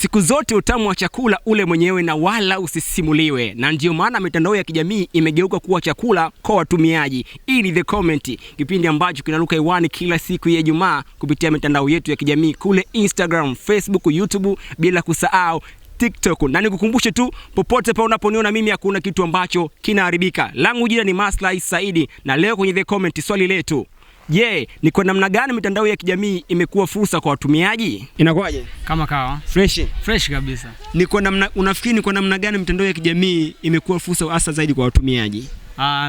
Siku zote utamu wa chakula ule mwenyewe na wala usisimuliwe, na ndio maana mitandao ya kijamii imegeuka kuwa chakula kwa watumiaji. Hii ni The Comment, kipindi ambacho kinaruka hewani kila siku ya Ijumaa kupitia mitandao yetu ya kijamii kule Instagram, Facebook, YouTube, bila kusahau TikTok. Na nikukumbushe tu, popote pa unaponiona mimi hakuna kitu ambacho kinaharibika. Langu jina ni Maslahi Saidi, na leo kwenye The Comment swali letu: je, ni kwa namna gani mitandao ya kijamii imekuwa fursa kwa watumiaji? Inakuwaje? Kama kawa. Fresh kabisa. Unafikiri ni kwa namna gani mitandao ya kijamii imekuwa fursa hasa zaidi kwa watumiaji?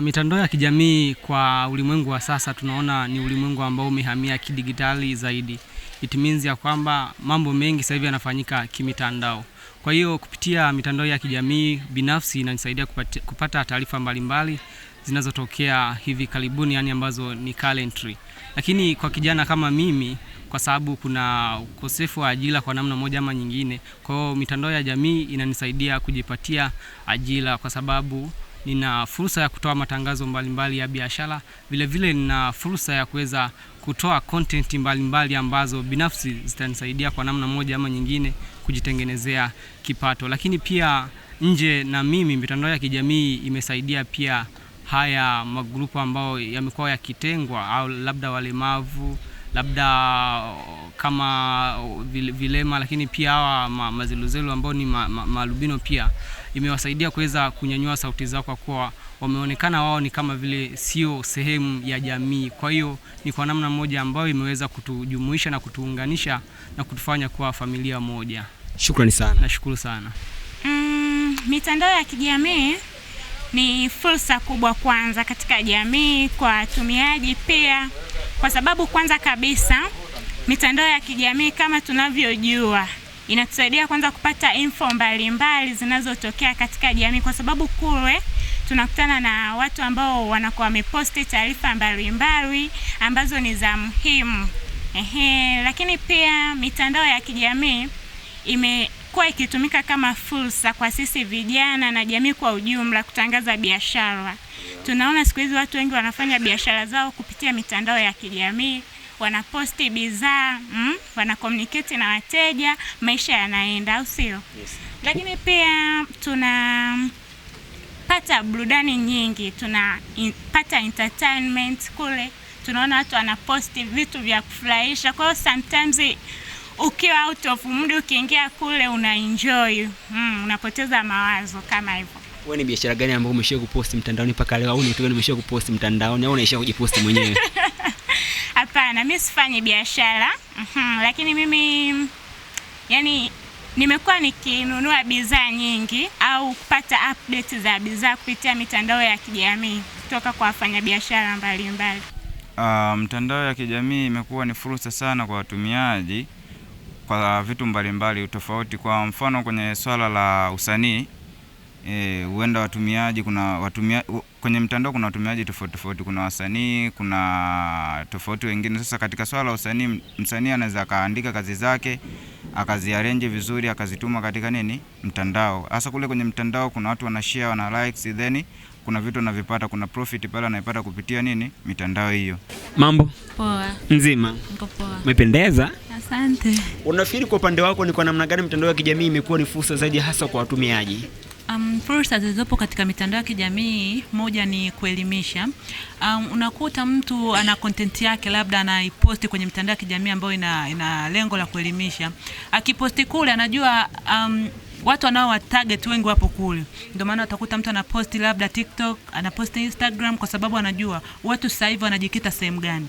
Mitandao ya kijamii kwa ulimwengu wa sasa tunaona ni ulimwengu ambao umehamia kidigitali zaidi. It means ya kwamba mambo mengi sasa hivi yanafanyika kimitandao. Kwa hiyo kupitia mitandao ya kijamii binafsi inanisaidia kupata taarifa mbalimbali zinazotokea hivi karibuni, yani ambazo ni currently. Lakini kwa kijana kama mimi, kwa sababu kuna ukosefu wa ajira kwa namna moja ama nyingine, kwa hiyo mitandao ya jamii inanisaidia kujipatia ajira, kwa sababu nina fursa ya kutoa matangazo mbalimbali ya biashara. Vile vile nina fursa ya kuweza kutoa content mbalimbali ambazo binafsi zitanisaidia kwa namna moja ama nyingine kujitengenezea kipato. Lakini pia nje na mimi, mitandao ya kijamii imesaidia pia haya magrupu ambao yamekuwa yakitengwa, au labda walemavu, labda kama vilema, lakini pia hawa maziluzelu ambao ni maalubino, pia imewasaidia kuweza kunyanyua sauti zao, kwa kuwa wameonekana wao ni kama vile sio sehemu ya jamii. Kwa hiyo ni kwa namna moja ambayo imeweza kutujumuisha na kutuunganisha na kutufanya kuwa familia moja. Shukrani sana. Nashukuru sana. Mitandao ya kijamii ni fursa kubwa kwanza katika jamii kwa watumiaji pia, kwa sababu kwanza kabisa mitandao ya kijamii kama tunavyojua inatusaidia kwanza kupata info mbalimbali zinazotokea katika jamii, kwa sababu kule tunakutana na watu ambao wanakuwa wameposti taarifa mbalimbali ambazo ni za muhimu. Lakini pia mitandao ya kijamii imekuwa ikitumika kama fursa kwa sisi vijana na jamii kwa ujumla kutangaza biashara. Tunaona siku hizi watu wengi wanafanya biashara zao kupitia mitandao ya kijamii, wanaposti bidhaa, wana communicate na wateja, maisha yanaenda, au sio? Yes. Lakini pia tunapata burudani nyingi, tunapata entertainment kule. Tunaona watu wanaposti vitu vya kufurahisha. Kwa hiyo sometimes ukiwa out of mood, ukiingia kule unaenjoy, unapoteza mawazo kama hivyo. Wewe ni biashara gani ambayo umeshia kuposti mtandaoni mpaka leo, au ni kitu gani umeshia kuposti mtandaoni, au unaishia kujiposti mwenyewe? Hapana, mimi sifanyi biashara. Lakini mimi nimekuwa nikinunua bidhaa nyingi au kupata update za bidhaa kupitia mitandao ya kijamii kutoka kwa wafanyabiashara mbalimbali. Mtandao ya kijamii imekuwa ni fursa sana kwa watumiaji kwa vitu mbalimbali tofauti. Kwa mfano kwenye swala la usanii, huenda watumiaji, kwenye mtandao kuna watumiaji tofauti, kuna wasanii, kuna tofauti wengine. Sasa katika swala la usanii, msanii anaweza kaandika kazi zake, akaziarrange vizuri, akazituma katika mtandao. Hasa kule kwenye mtandao kuna watu wanashare, wana likes, then kuna vitu anavipata, kuna profit pale anaipata kupitia mitandao hiyo. Mambo poa. Nzima. Niko poa. Umependeza? Asante. Unafikiri kwa upande wako ni kwa namna gani mitandao ya kijamii imekuwa ni fursa zaidi hasa kwa watumiaji? Fursa zilizopo katika mitandao ya kijamii, moja ni kuelimisha. Unakuta mtu ana content yake, labda anaiposti kwenye mitandao ya kijamii ambayo ina lengo la kuelimisha. Akiposti kule anajua watu wanao target wengi wapo kule. Ndio maana utakuta mtu anaposti labda TikTok, anaposti Instagram, kwa sababu anajua watu sasa hivi wanajikita sehemu gani.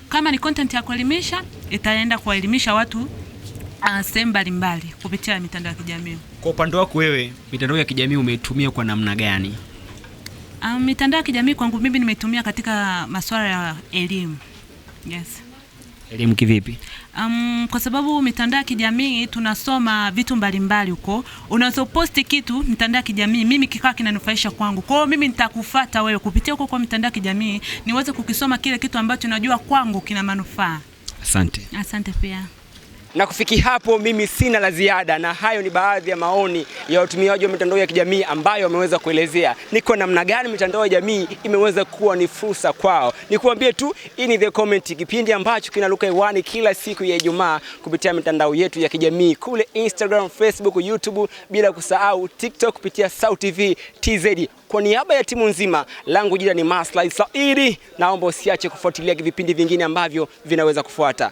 Kama ni content ya kuelimisha, itaenda kuelimisha watu sehemu mbalimbali kupitia mitandao ya kijamii. Kwa upande wako wewe, mitandao ya kijamii umeitumia kwa namna gani? Mitandao ya kijamii kwangu mimi nimeitumia katika masuala ya elimu. Yes. Elimu kivipi? Kwa sababu mitandao ya kijamii tunasoma vitu mbalimbali huko. Unaposti kitu mitandao ya kijamii, mimi kikawa kinanufaisha kwangu. Kwa hiyo mimi nitakufuata wewe kupitia huko kwa mitandao ya kijamii, niweze kukisoma kile kitu ambacho najua kwangu kina manufaa. Asante. Asante pia. Na kufikia hapo mimi sina la ziada, na hayo ni baadhi ya maoni ya watumiaji wa mitandao ya kijamii ambayo wameweza kuelezea ni kwa namna gani mitandao ya jamii imeweza kuwa ni fursa kwao. Nikuambie tu, hii ni The Comment, kipindi ambacho kinaruka hewani kila siku ya Ijumaa kupitia mitandao yetu ya kijamii kule Instagram, Facebook, YouTube, bila kusahau TikTok kupitia Sau TV TZ. Kwa niaba ya timu nzima, langu jina ni Maslahi Saidi, naomba usiache kufuatilia vipindi vingine ambavyo vinaweza kufuata.